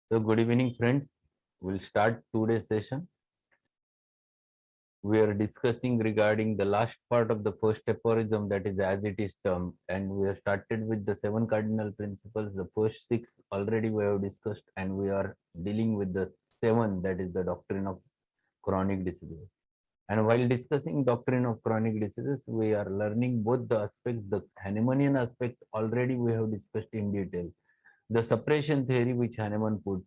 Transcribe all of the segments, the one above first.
So good evening, friends. We'll start today's session. We are discussing regarding the last part of the first aphorism, that is as it is termed, and we have started with the 7 cardinal principles. The first 6 already we have discussed, and we are dealing with the 7, that is the doctrine of chronic diseases. And while discussing doctrine of chronic diseases, we are learning both the aspects. The Hahnemannian aspect already we have discussed in detail. The suppression theory which Hahnemann put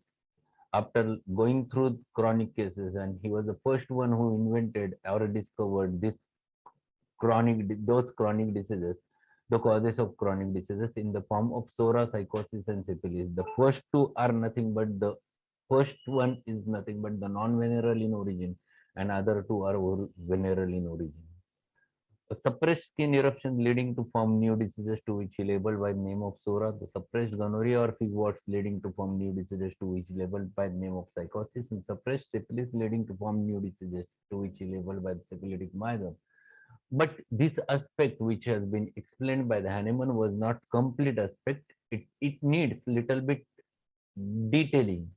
after going through chronic cases, and he was the first one who invented or discovered those chronic diseases, the causes of chronic diseases in the form of psora, psychosis, and syphilis. The first two are nothing but the first one is nothing but the non-venereal in origin, and other two are venereal in origin. A suppressed skin eruption leading to form new diseases to which he labeled by the name of psora, the suppressed gonorrhea or fig warts leading to form new diseases to which he labeled by the name of psychosis, and suppressed syphilis leading to form new diseases to which he labeled by the syphilitic miasm. But this aspect which has been explained by the Hahnemann was not complete aspect. It needs little bit detailing.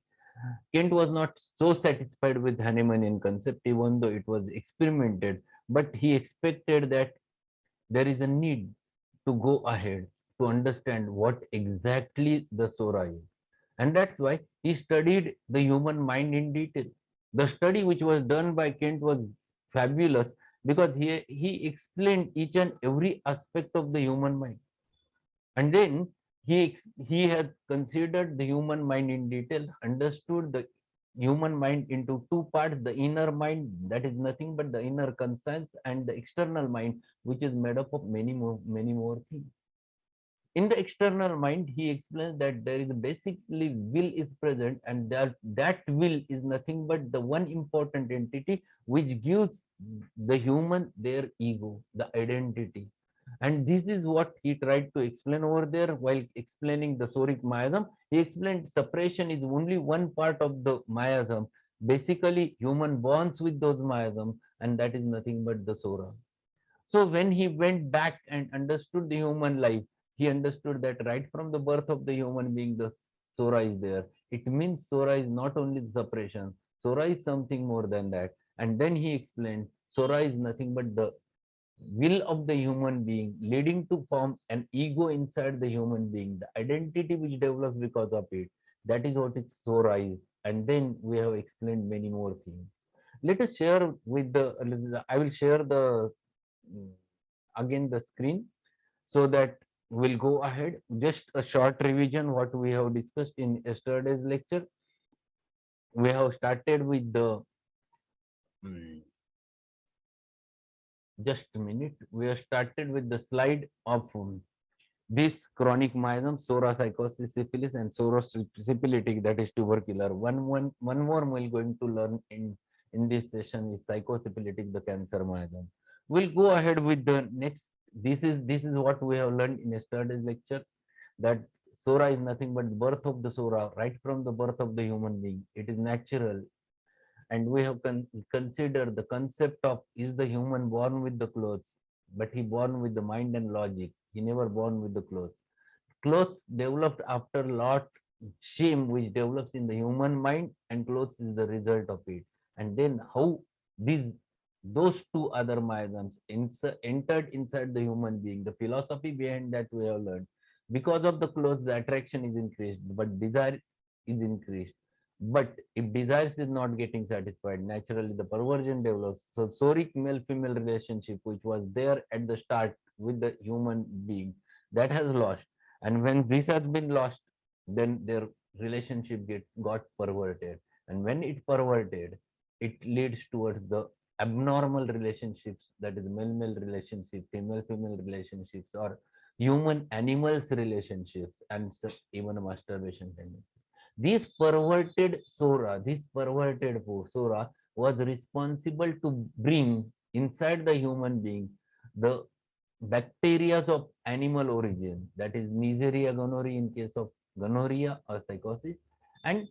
Kent was not so satisfied with Hahnemannian concept, even though it was experimented, but he expected that there is a need to go ahead to understand what exactly the Sora is. And that's why he studied the human mind in detail. The study which was done by Kent was fabulous because he explained each and every aspect of the human mind. And then he has considered the human mind in detail, understood the human mind into two parts: the inner mind, that is nothing but the inner conscience, and the external mind, which is made up of many more things. In the external mind, he explains that there is basically will is present, and that will is nothing but the one important entity which gives the human their ego, the identity. And this is what he tried to explain over there while explaining the soric miasm. He explained separation is only one part of the miasm. Basically, human bonds with those miasms, and that is nothing but the sora. So when he went back and understood the human life, he understood that right from the birth of the human being, the Sora is there. It means Sora is not only the separation, Sora is something more than that. And then he explained Sora is nothing but the will of the human being leading to form an ego inside the human being, the identity which develops because of it. That is what is Sora is. And then we have explained many more things. Let us share with I will share the mm, again the screen so that we'll go ahead. Just a short revision what we have discussed in yesterday's lecture. We have started with the mm, just a minute. We have started with the slide of this chronic miasm, psora, psychosis, syphilis, and syphilitic, that is tubercular. One more we're going to learn in this session is psychosyphilitic, the cancer miasm. We'll go ahead with the next. This is what we have learned in yesterday's lecture, that sora is nothing but birth of the sora, right from the birth of the human being. It is natural, and we have considered the concept of is the human born with the clothes, but he born with the mind and logic. He never born with the clothes. Clothes developed after lot shame which develops in the human mind, and clothes is the result of it. And then how these those two other miasms entered inside the human being, the philosophy behind that we have learned. Because of the clothes, the attraction is increased, but desire is increased. But if desires is not getting satisfied, naturally the perversion develops. So soric male-female relationship, which was there at the start with the human being, that has lost. And when this has been lost, then their relationship got perverted. And when it perverted, it leads towards the abnormal relationships, that is male-male relationship, female-female relationships, or human animals relationships, and even masturbation tendency. This perverted Sora was responsible to bring inside the human being the bacteria of animal origin, that is Neisseria gonorrhoeae in case of gonorrhea or psychosis, and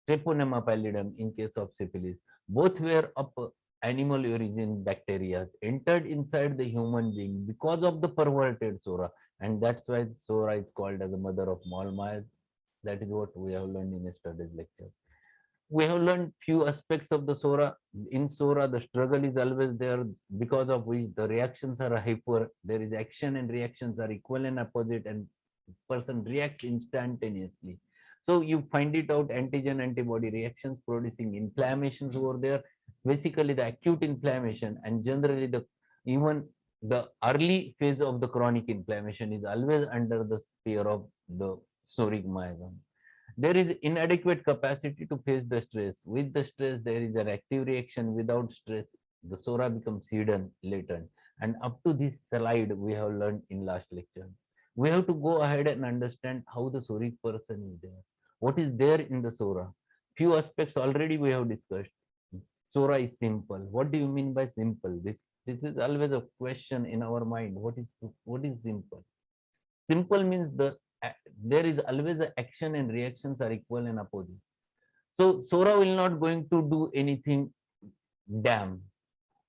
Treponema pallidum in case of syphilis. Both were of animal origin bacteria entered inside the human being because of the perverted Sora, and that's why Sora is called as the mother of all miasms. That is what we have learned in yesterday's lecture. We have learned few aspects of the Sora. In Sora, the struggle is always there, because of which the reactions are hyper. There is action and reactions are equal and opposite, and person reacts instantaneously. So you find it out, antigen antibody reactions producing inflammations over there, basically the acute inflammation, and generally the even the early phase of the chronic inflammation is always under the sphere of the psoric miasm. There is inadequate capacity to face the stress. With the stress, there is an active reaction. Without stress, the Sora becomes hidden, latent. And up to this slide, we have learned in last lecture. We have to go ahead and understand how the Soric person is there. What is there in the Sora? Few aspects already we have discussed. Sora is simple. What do you mean by simple? This is always a question in our mind. What is simple? Simple means there is always the action and reactions are equal and opposite. So Sora will not going to do anything damn.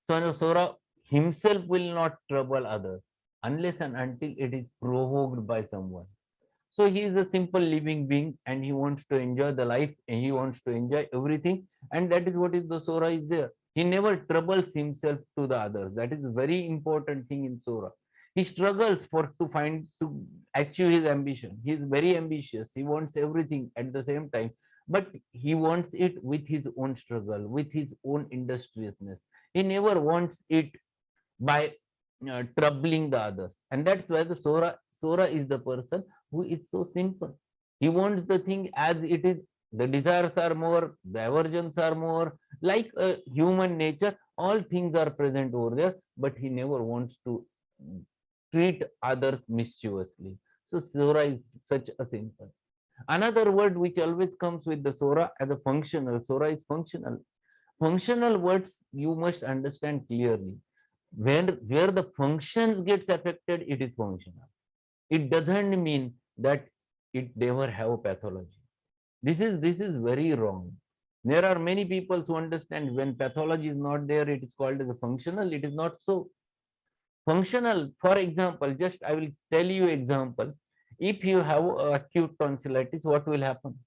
So Sora himself will not trouble others unless and until it is provoked by someone. So he is a simple living being and he wants to enjoy the life and he wants to enjoy everything. And that is what is the Sora is there. He never troubles himself to the others. That is a very important thing in Sora. He struggles to achieve his ambition. He is very ambitious. He wants everything at the same time, but he wants it with his own struggle, with his own industriousness. He never wants it by troubling the others. And that's why the Sora is the person who is so simple. He wants the thing as it is. The desires are more, the aversions are more. Like a human nature, all things are present over there, but he never wants to treat others mischievously. So Sora is such a simple. Another word which always comes with the Sora as a functional. Sora is functional. Functional words you must understand clearly. Where the functions gets affected, it is functional. It doesn't mean that it never have pathology. This is very wrong. There are many people who understand when pathology is not there, it is called as a functional. It is not so. Functional, for example, just I will tell you example. If you have acute tonsillitis, what will happen?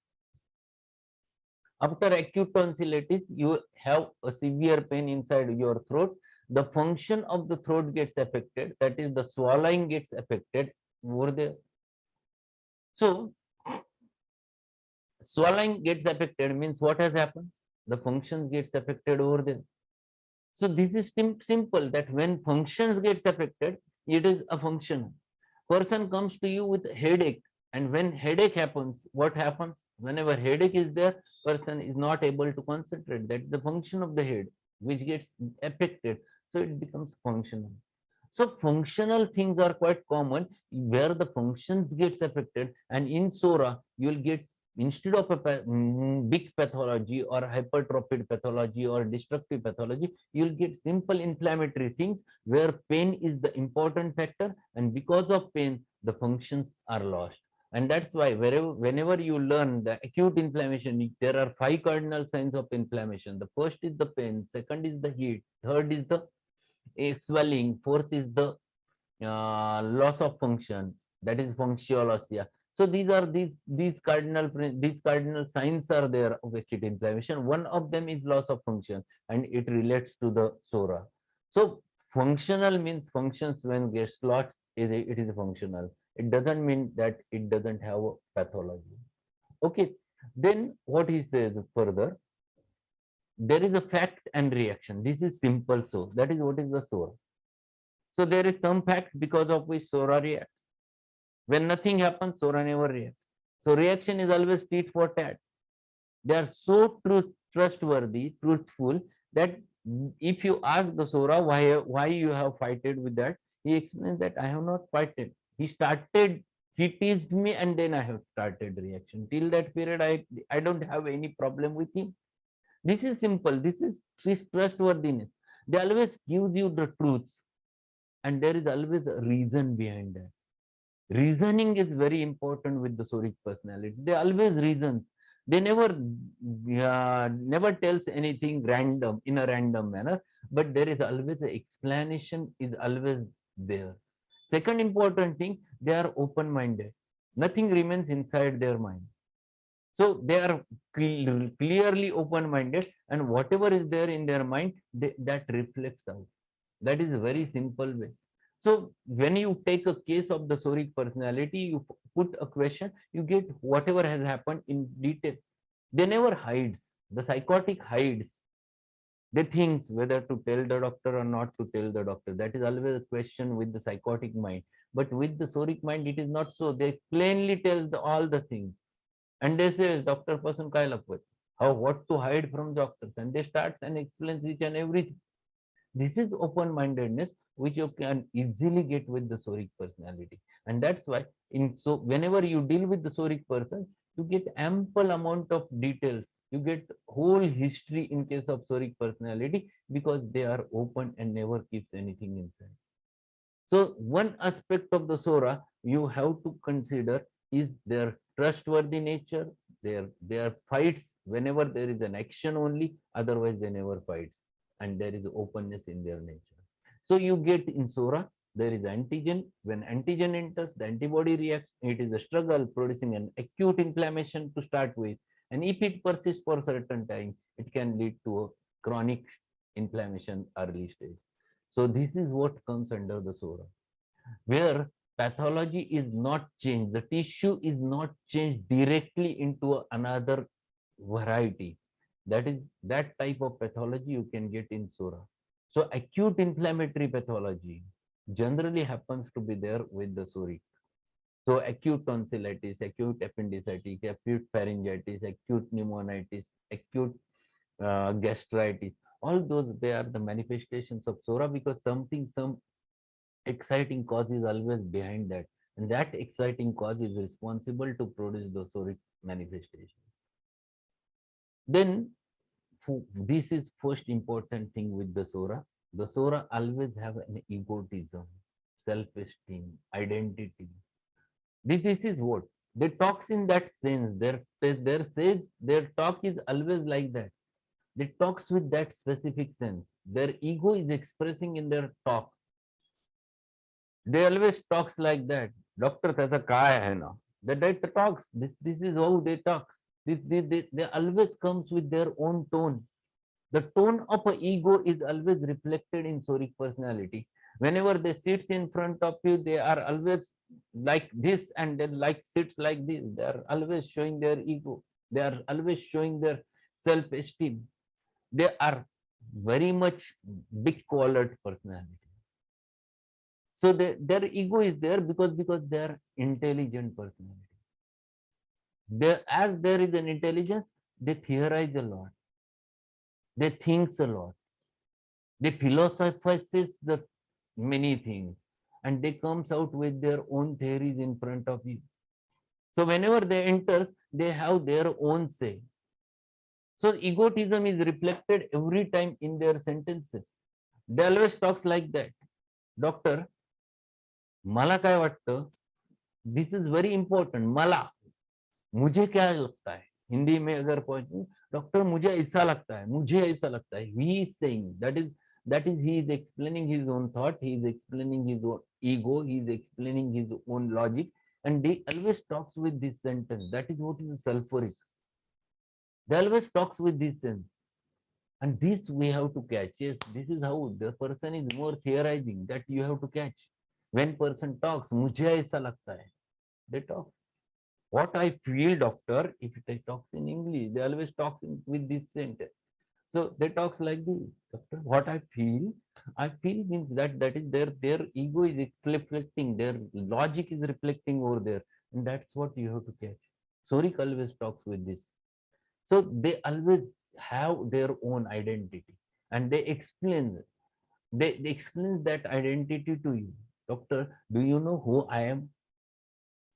After acute tonsillitis, you have a severe pain inside your throat. The function of the throat gets affected. That is, the swallowing gets affected over there. So, swallowing gets affected means what has happened? The functions gets affected over there. So this is simple that when functions gets affected, it is a function. Person comes to you with headache, and when headache happens, what happens? Whenever headache is there, person is not able to concentrate. That's the function of the head which gets affected. So it becomes functional. So functional things are quite common where the functions gets affected, and in Sora you will get, instead of a big pathology or hypertrophied pathology or destructive pathology, you'll get simple inflammatory things where pain is the important factor, and because of pain, the functions are lost. And that's why whenever you learn the acute inflammation, there are 5 cardinal signs of inflammation. The first is the pain, second is the heat, third is the swelling, fourth is the loss of function, that is functiolosia. So these cardinal signs are there of acute inflammation. One of them is loss of function, and it relates to the Sora. So functional means functions when gets lost, it is functional. It doesn't mean that it doesn't have a pathology. Okay. Then what he says further, there is a fact and reaction. This is simple. So that is what is the Sora. So there is some fact because of which Sora reacts. When nothing happens, Sora never reacts. So reaction is always tit for tat. They are so trustworthy, truthful, that if you ask the Sora why you have fighted with that, he explains that I have not fighted. He teased me, and then I have started reaction. Till that period, I don't have any problem with him. This is simple. This is trustworthiness. They always gives you the truths, and there is always a reason behind that. Reasoning is very important with the Soric personality. They always reasons. They never tells anything random in a random manner, but there is always an explanation is always there. Second important thing, they are open-minded. Nothing remains inside their mind. So they are clearly open-minded, and whatever is there in their mind, that reflects out. That is a very simple way. So when you take a case of the Soric personality, you put a question, you get whatever has happened in detail. They never hides. The psychotic hides. They think whether to tell the doctor or not to tell the doctor. That is always a question with the psychotic mind. But with the Soric mind, it is not so. They plainly tell all the things. And they say, Dr. Person काय लपवत? How, what to hide from doctors? And they start and explains each and everything. This is open-mindedness, which you can easily get with the Soric personality. And that's why whenever you deal with the Soric person, you get ample amount of details. You get whole history in case of Soric personality, because they are open and never keeps anything inside. So one aspect of the Sora you have to consider is their trustworthy nature. Their fights whenever there is an action only, otherwise they never fights, and there is openness in their nature. So you get in Sora, there is antigen. When antigen enters, the antibody reacts. It is a struggle producing an acute inflammation to start with, and if it persists for a certain time, it can lead to a chronic inflammation early stage. So this is what comes under the Sora, where pathology is not changed. The tissue is not changed directly into another variety. That is that type of pathology you can get in Sora. So acute inflammatory pathology generally happens to be there with the Soric. So acute tonsillitis, acute appendicitis, acute pharyngitis, acute pneumonitis, acute gastritis, all those, they are the manifestations of Sora, because some exciting cause is always behind that, and that exciting cause is responsible to produce the Soric manifestation. Then this is first important thing with the Sora. The Sora always have an egotism, self-esteem, identity. This is what they talks in that sense. Their talk is always like that. They talks with that specific sense. Their ego is expressing in their talk. They always talks like that. Doctor त्याचा काय है ना? That talks. This is how they talks. They always comes with their own tone. The tone of an ego is always reflected in Soric personality. Whenever they sits in front of you, they are always like this, and then like sits like this. They are always showing their ego. They are always showing their self-esteem. They are very much big-collared personality. So their ego is there because they are intelligent personality. As there is an intelligence, they theorize a lot. They think a lot. They philosophize the many things, and they comes out with their own theories in front of you. So whenever they enters, they have their own say. So egotism is reflected every time in their sentences. They always talks like that. Doctor, मला काय वाटतं, this is very important. मला, मुझे क्या लगता है, हिंदी में अगर पहुंचे, डॉक्टर मुझे ऐसा लगता है, मुझे ऐसा लगता है. He is saying that is he is explaining his own thought, he is explaining his own ego, he is explaining his own logic, and they always talks with this sentence. That is what is sulfuric. They always talks with this sense, and this we have to catch. Yes, this is how the person is more theorizing, that you have to catch. When person talks, मुझे ऐसा लगता है, they talk. What I feel, doctor, if they talks in English, they always talks with this sentence. So they talks like this, doctor. What I feel means that is their ego is reflecting, their logic is reflecting over there, and that's what you have to catch. Soric always talks with this. So they always have their own identity, and they explain that identity to you. Doctor, do you know who I am?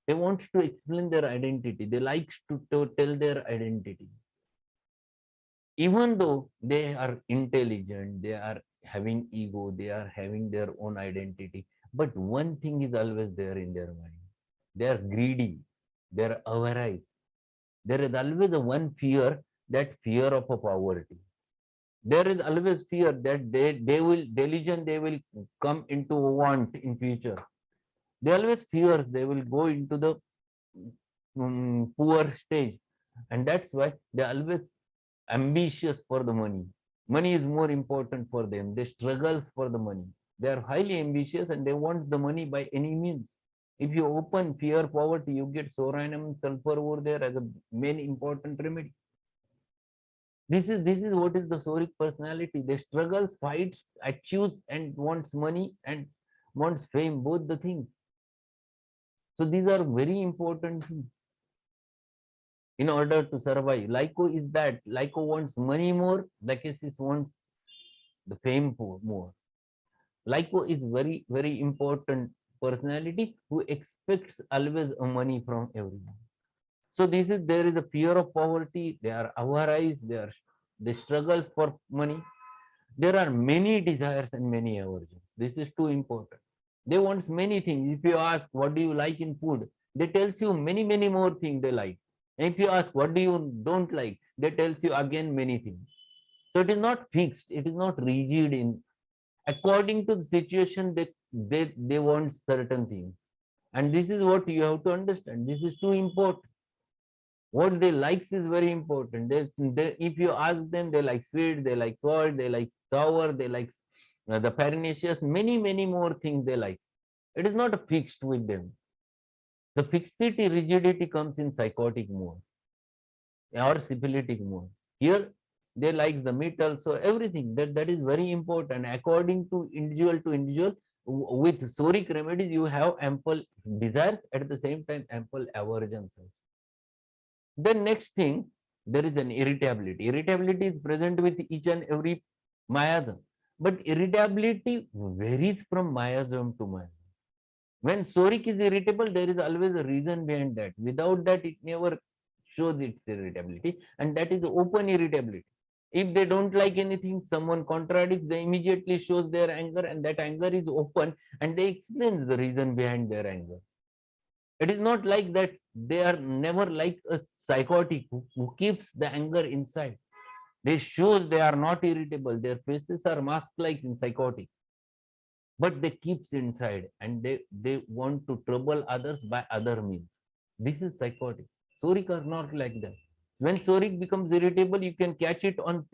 They want to explain their identity. They like to tell their identity. Even though they are intelligent, they are having ego, they are having their own identity. But one thing is always there in their mind. They are greedy. They are avarice. There is always a one fear, that fear of a poverty. There is always fear that they will come into want in future. They always fear they will go into the poor stage. And that's why they're always ambitious for the money. Money is more important for them. They struggles for the money. They are highly ambitious and they want the money by any means. If you open fear poverty, you get soranum sulfur over there as a main important remedy. This is what is the Soric personality. They struggles, fights, achieves, and wants money and wants fame, both the things. So these are very important things in order to survive. Lyco is that. Lyco wants money more, Lachesis wants the fame more. Lyco is very, very important personality who expects always money from everyone. So there is a fear of poverty. They are avarice. They struggles for money. There are many desires and many aversions. This is too important. They want many things. If you ask what do you like in food, they tells you many more things they like. And if you ask what do you don't like, they tells you again many things. So it is not fixed. It is not rigid. In according to the situation, they want certain things. And this is what you have to understand. This is too important. What they likes is very important. If you ask them, they like sweet, they like salt, they like sour, they like the farinaceous, many more things they like. It is not fixed with them. The fixity, rigidity comes in psychotic mode or syphilitic mode. Here, they like the meat also, everything. That is very important. According to individual, with Soric remedies, you have ample desires, at the same time, ample aversions. Then next thing, there is an irritability. Irritability is present with each and every miasm. But irritability varies from miasm to miasm. When Soric is irritable, there is always a reason behind that. Without that, it never shows its irritability. And that is open irritability. If they don't like anything, someone contradicts, they immediately shows their anger, and that anger is open, and they explains the reason behind their anger. It is not like that. They are never like a psychotic who keeps the anger inside. They shows they are not irritable. Their faces are mask-like in psychotic, but they keeps inside and they want to trouble others by other means. This is psychotic. Soric are not like that. When Soric becomes irritable, you can catch it on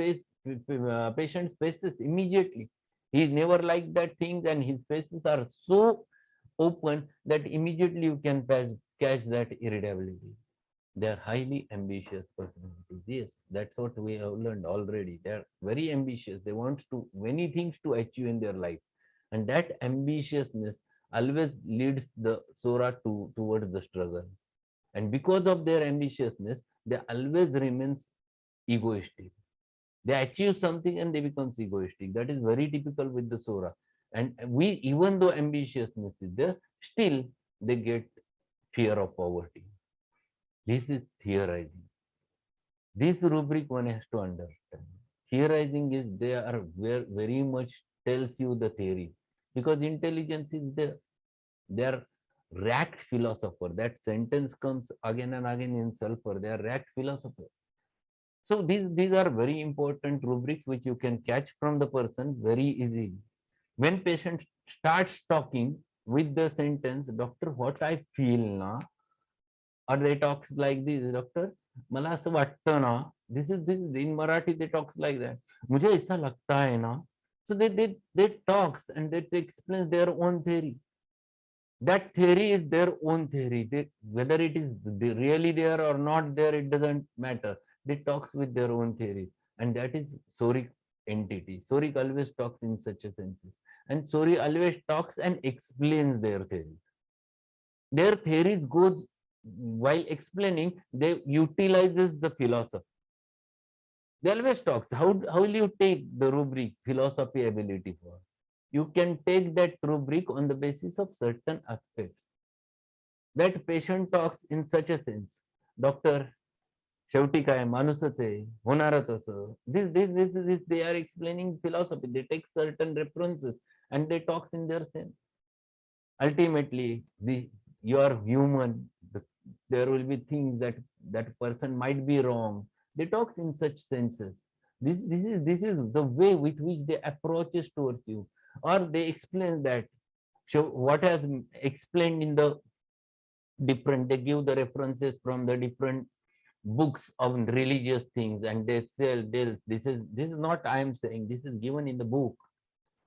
patient's faces immediately. He is never like that thing, and his faces are so open that immediately you can catch that irritability. They are highly ambitious personalities. Yes, that's what we have learned already. They are very ambitious. They want to many things to achieve in their life, and that ambitiousness always leads the Sora towards the struggle. And because of their ambitiousness, they always remains egoistic. They achieve something and they become egoistic. That is very typical with the Sora. And we, even though ambitiousness is there, still they get fear of poverty. This is theorizing. This rubric one has to understand. Theorizing is they are very much tells you the theory, because intelligence is there. They are racked philosopher. That sentence comes again and again in Sulfur. They are racked philosopher. So these are very important rubrics which you can catch from the person very easily. When patient starts talking with the sentence, doctor, what I feel now, or they talks like this, doctor, मला असं वाटतं ना, this is in Marathi they talks like that. मुझे ऐसा लगता है ना. So they talks and they explain their own theory. That theory is their own theory. Whether it is really there or not there, it doesn't matter. They talks with their own theories, and that is Soric entity. Soric always talks in such a sense, and Soric always talks and explains their theories. Their theories goes while explaining, they utilizes the philosophy. They always talks. How will you take the rubric philosophy ability for? You can take that rubric on the basis of certain aspects. That patient talks in such a sense, doctor, शेवटी काय माणूसच आहे, होणारच असं. This they are explaining philosophy. They take certain references and they talk in their sense. Ultimately, you are human. There will be things that person might be wrong. They talk in such senses. This is the way with which they approaches towards you, or they explain that. So what has explained in the different, they give the references from the different books of religious things, and they say this is not I am saying, this is given in the book,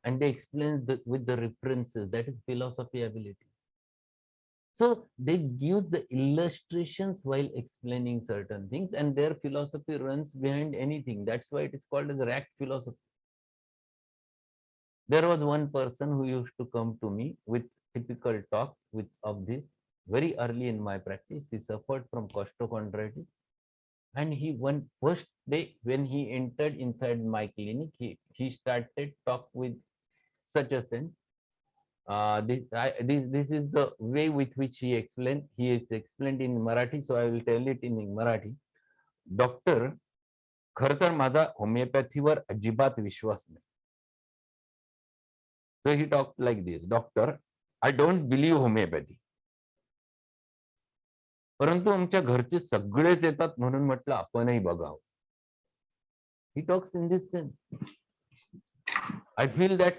and they explain with the references. That is philosophy ability. So they give the illustrations while explaining certain things, and their philosophy runs behind anything. That's why it is called as rack philosophy. There was one person who used to come to me with typical talk of this very early in my practice. He suffered from costochondritis, and he one first day when he entered inside my clinic, he started talk with such a sense. This is the way with which he explained. He is explained in Marathi, so I will tell it in Marathi. Doctor, खर तर माझा होमिओपॅथीवर अजिबात विश्वास नाही. So he talked like this, Doctor, I don't believe homeopathy. परंतु आमच्या घरचे सगळेच येतात म्हणून म्हटलं आपणही बघावं. He talks in this sense. I feel that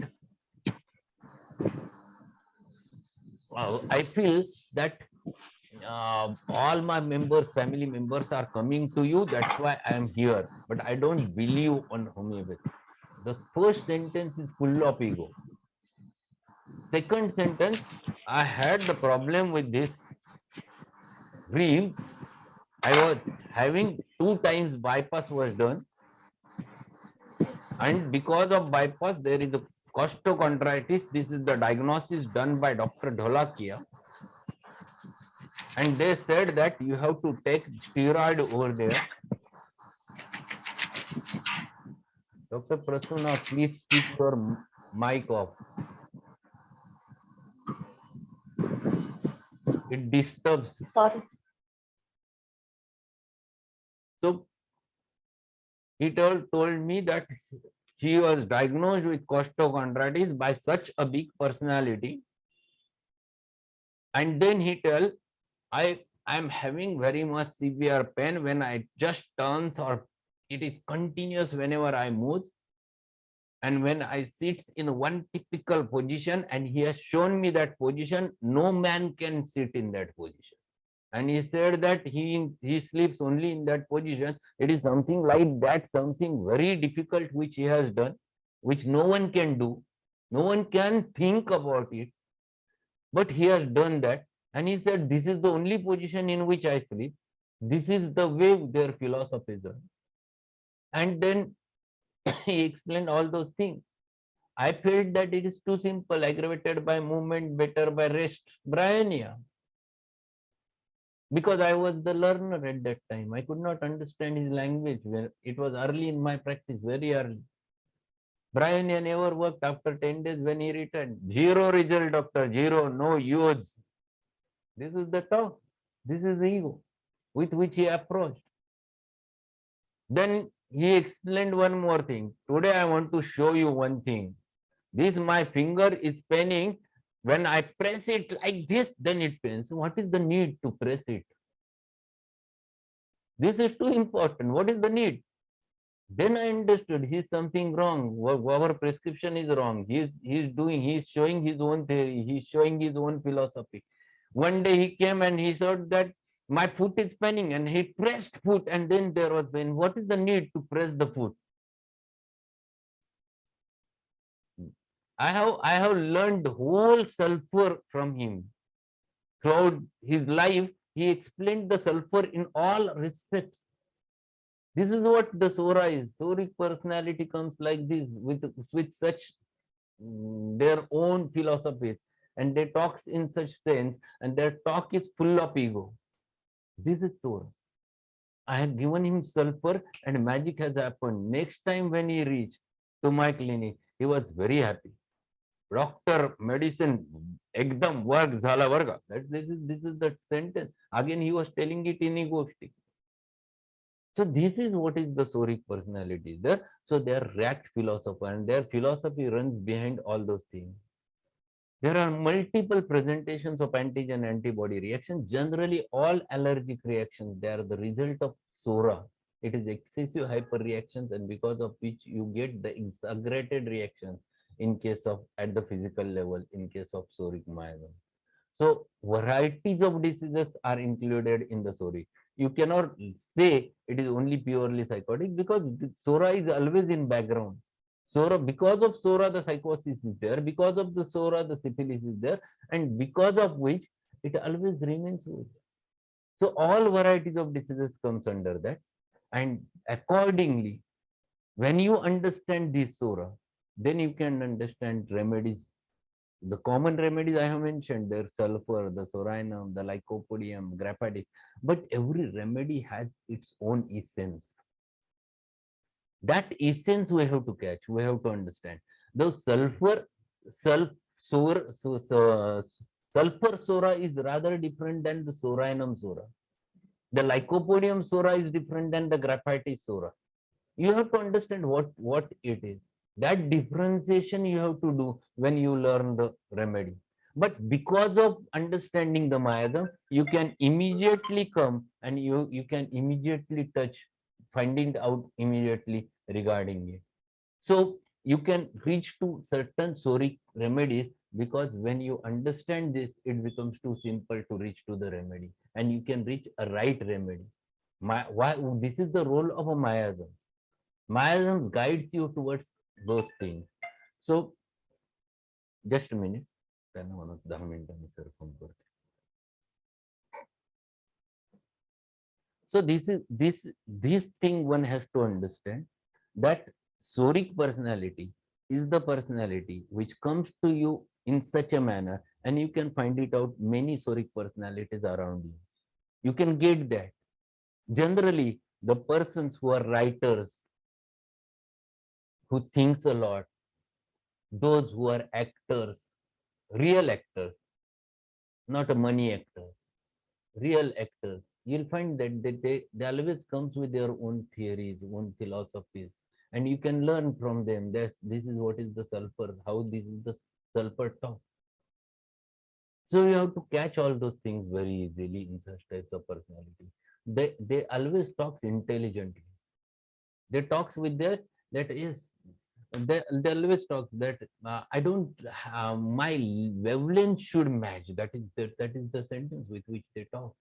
all my members, family members are coming to you. That's why I am here. But I don't believe on homeopathy. The first sentence is full of ego. Second sentence, I had the problem with this dream. I was having 2 times bypass was done. And because of bypass, there is a costochondritis. This is the diagnosis done by Dr. Dholakia. And they said that you have to take steroid over there. Dr. Prasuna, please keep your mic off. It disturbs. Sorry. So he told me that he was diagnosed with costochondritis by such a big personality. And then he told, I am having very much severe pain when I just turns, or it is continuous whenever I move. And when I sit in one typical position, and he has shown me that position, no man can sit in that position. And he said that he sleeps only in that position. It is something like that, something very difficult which he has done, which no one can do. No one can think about it. But he has done that. And he said, this is the only position in which I sleep. This is the way their philosophy is. And then he explained all those things. I felt that it is too simple, aggravated by movement, better by rest, Bryannia. Because I was the learner at that time. I could not understand his language. It was early in my practice, very early. Bryannia never worked. After 10 days when he returned. 0 result, doctor, 0, no use. This is the talk. This is the ego with which he approached. Then he explained one more thing. Today I want to show you one thing. This my finger is paining. When I press it like this, then it pains. What is the need to press it? This is too important. What is the need? Then I understood he's something wrong. Our prescription is wrong. He's showing his own theory. He's showing his own philosophy. One day he came and he said that my foot is paining, and he pressed foot, and then there was pain. What is the need to press the foot? I have learned whole sulfur from him. Throughout his life, he explained the sulfur in all respects. This is what the Sora is. Soric personality comes like this with such their own philosophies, and they talk in such sense, and their talk is full of ego. This is Sora. I have given him sulfur, and magic has happened. Next time when he reached to my clinic, he was very happy. Doctor, medicine, ekdam work zala varga. This is the sentence. Again, he was telling it in egoistic. So this is what is the Soric personality there. So they are racked philosopher, and their philosophy runs behind all those things. There are multiple presentations of antigen antibody reactions. Generally, all allergic reactions, they are the result of Sora. It is excessive hyperreactions, and because of which you get the exaggerated reactions in case of at the physical level, in case of psoric miasm. So varieties of diseases are included in the psoric. You cannot say it is only purely psychotic, because psora is always in background. Psora, because of psora, the psychosis is there. Because of the psora, the syphilis is there, and because of which it always remains with. So all varieties of diseases comes under that, and accordingly, when you understand this psora, then you can understand remedies. The common remedies I have mentioned, there's sulfur, the soranum, the lycopodium, grappatic, but every remedy has its own essence. That essence we have to catch, we have to understand. The sulfur sora is rather different than the soranum sora. The lycopodium sora is different than the grappatic sora. You have to understand what it is. That differentiation you have to do when you learn the remedy. But because of understanding the miasm, you can immediately come and you can immediately touch, finding out immediately regarding it. So you can reach to certain psoric remedies, because when you understand this, it becomes too simple to reach to the remedy, and you can reach a right remedy. Why this is the role of a miasm. Miasm guides you towards those things. So just a minute. So this thing one has to understand, that psoric personality is the personality which comes to you in such a manner, and you can find it out many psoric personalities around you. You can get that. Generally, the persons who are writers, who thinks a lot, those who are actors, real actors, not a money actors, real actors, you'll find that they always comes with their own theories, own philosophies, and you can learn from them that this is what is the sulfur, how this is the sulfur talk. So you have to catch all those things very easily in such types of personality. They always talks intelligently. They talks with their, that is, they always talks that I don't, my wavelength should match. That is the sentence with which they talk,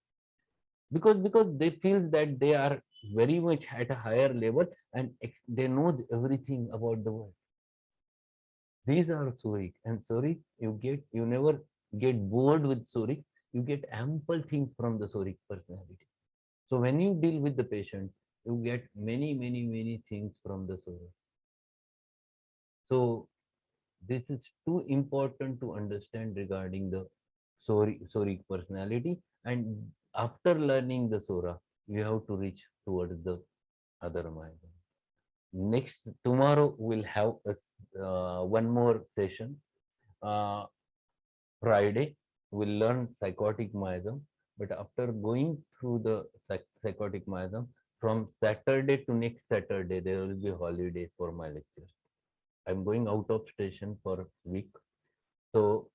because they feel that they are very much at a higher level, and they know everything about the world. These are Surik, and Surik, you never get bored with Surik. You get ample things from the Surik personality. So when you deal with the patient, you get many things from the Surik. So this is too important to understand regarding the Soric personality. And after learning the Sora, you have to reach towards the other miasm. Next, tomorrow we'll have one more session. Friday, we'll learn psychotic miasm. But after going through the psychotic miasm, from Saturday to next Saturday, there will be holiday for my lectures. I'm going out of station for a week. So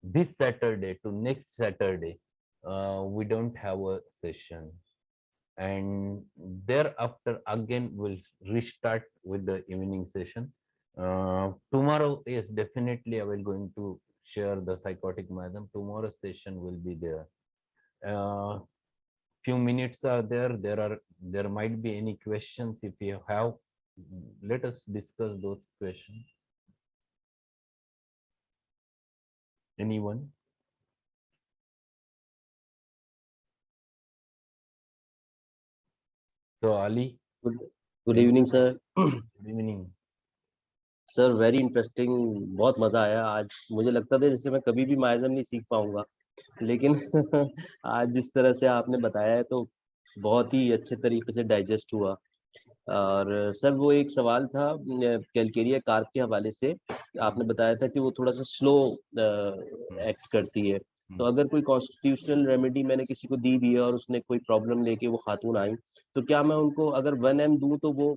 this Saturday to next Saturday, we don't have a session. And thereafter, again, we'll restart with the evening session. Tomorrow, yes, definitely I will going to share the psychotic miasm. Tomorrow's session will be there. Few minutes are there. There might be any questions. If you have, let us discuss those questions. Anyone? So Ali. Good evening, sir. Good evening. Sir very interesting, बहुत मजा आया आज. मुझे लगता था जैसे मैं कभी भी माइजम नहीं सीख पाऊंगा, लेकिन आज जिस तरह से आपने बताया है तो बहुत ही अच्छे तरीके से डाइजेस्ट हुआ. और सर वो एक सवाल था कैलकेरिया कार्प के हवाले से. आपने बताया था कि वो थोड़ा सा स्लो एक्ट करती है. तो अगर कोई कॉन्स्टिट्यूशनल रेमेडी मैंने किसी को दी भी है और उसने कोई प्रॉब्लम लेके वो खातून आई, तो क्या मैं उनको अगर 1 ml दूं तो वो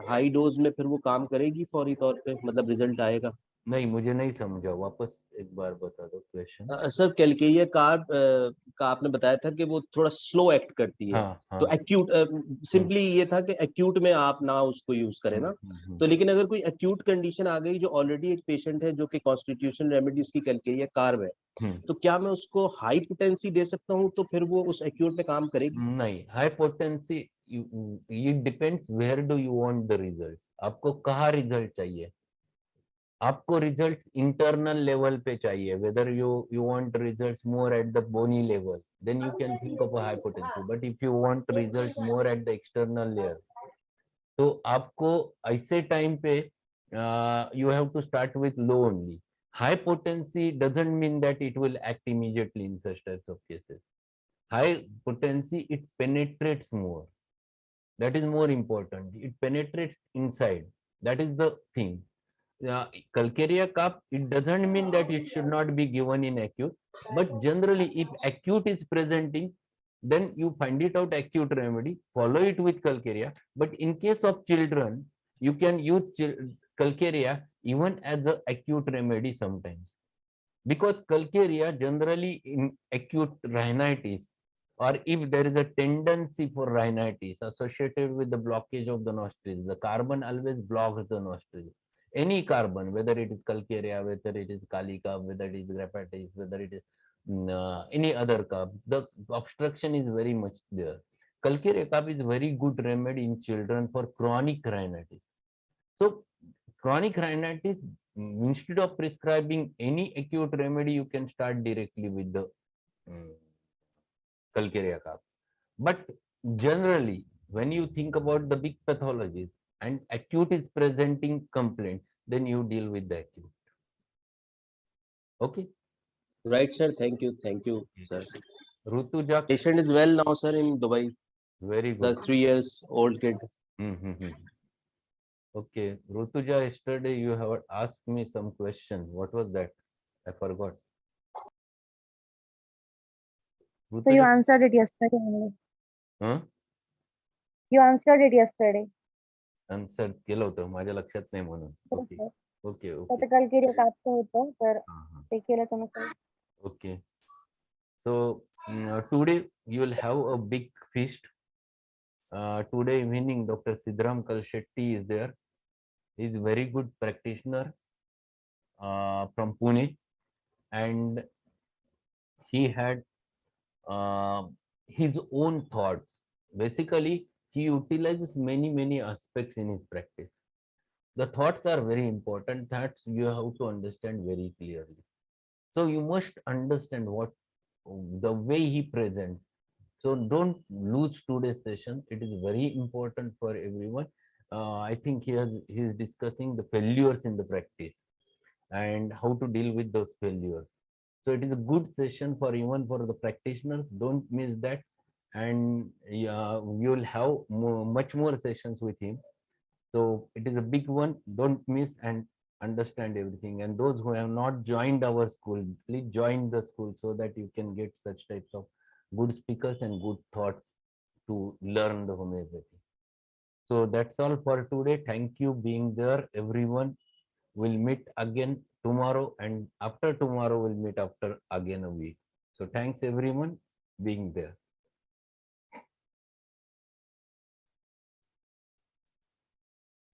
हाई डोज में फिर वो काम करेगी फौरी तौर पे, मतलब रिजल्ट आएगा? नहीं, मुझे नहीं समझा, वापस एक बार बता दो क्वेश्चन। सर कैलकेरिया कार्ब का आपने बताया था कि वो थोड़ा स्लो एक्ट करती है, हाँ तो हाँ। एक्यूट हम्म, सिंपली ये था कि एक्यूट में आप ना उसको यूज करें ना। तो लेकिन अगर कोई एक्यूट कंडीशन आ गई, जो ऑलरेडी एक पेशेंट है जो कि कॉन्स्टिट्यूशन रेमेडी उसकी कैलकेरिया कार्ब है, हम्म। तो क्या मैं उसको हाई पोटेंसी दे सकता हूँ तो फिर वो उस एक्यूट में काम करेगी? नहीं, high potency, it depends where do you want the result. आपको कहाँ रिजल्ट चाहिए? आपको रिजल्ट इंटरनल लेवल पे चाहिए, whether you want results more at the bony level, then you can think of a high potency. But if you want result more at the external layer, तो आपको ऐसे time पे you have to start with low only. High potency doesn't mean that it will act immediately in such types of cases. High potency, it penetrates more. That is more important. It penetrates inside. That is the thing. Calcarea cup, it doesn't mean that it should not be given in acute, but generally if acute is presenting, then you find it out acute remedy, follow it with calcarea. But in case of children, you can use calcarea even as the acute remedy sometimes, because calcarea generally in acute rhinitis, or if there is a tendency for rhinitis associated with the blockage of the nostrils, the carbon always blocks the nostrils. Any carbon, whether it is calcarea, whether it is calica, whether it is graphitis, whether it is any other carb, the obstruction is very much there. Calcarea carb is very good remedy in children for chronic rhinitis. So chronic rhinitis, instead of prescribing any acute remedy, you can start directly with the um, calcarea carb. But generally, when you think about the big pathologies and acute is presenting complaint, then you deal with the acute. Okay. Right sir, thank you sir. Rutuja, patient is well now sir in Dubai, very the good. 3 years old kid। Mm-hmm. Okay, Rutuja, yesterday you have asked me some question. What was that? I forgot. So you Rutuja, answered it yesterday only. huh? You answered it yesterday. Answer केलं होतं, माझ्या लक्षात नाही म्हणून. हो okay sir. Okay तर okay. ते कलकिरी कापचं होतं, तर हां, हां. ते केलं तर मग Okay. So today you will have a big feast. Today evening, Dr. Sidram Kalshetty is there. He is a very good practitioner from Pune, and he had uh, his own thoughts. Basically, he utilizes many aspects in his practice. The thoughts are very important. That you have to understand very clearly. So you must understand what the way he presents. So don't lose today's session. It is very important for everyone. I think he is discussing the failures in the practice and how to deal with those failures. So it is a good session for even for the practitioners. Don't miss that, and you will have much more sessions with him. So it is a big one. Don't miss and understand everything. And those who have not joined our school, please join the school so that you can get such types of good speakers and good thoughts to learn the homeopathy. So that's all for today. Thank you being there, everyone. We'll meet again tomorrow, and after tomorrow we'll meet after again a week. So thanks everyone being there.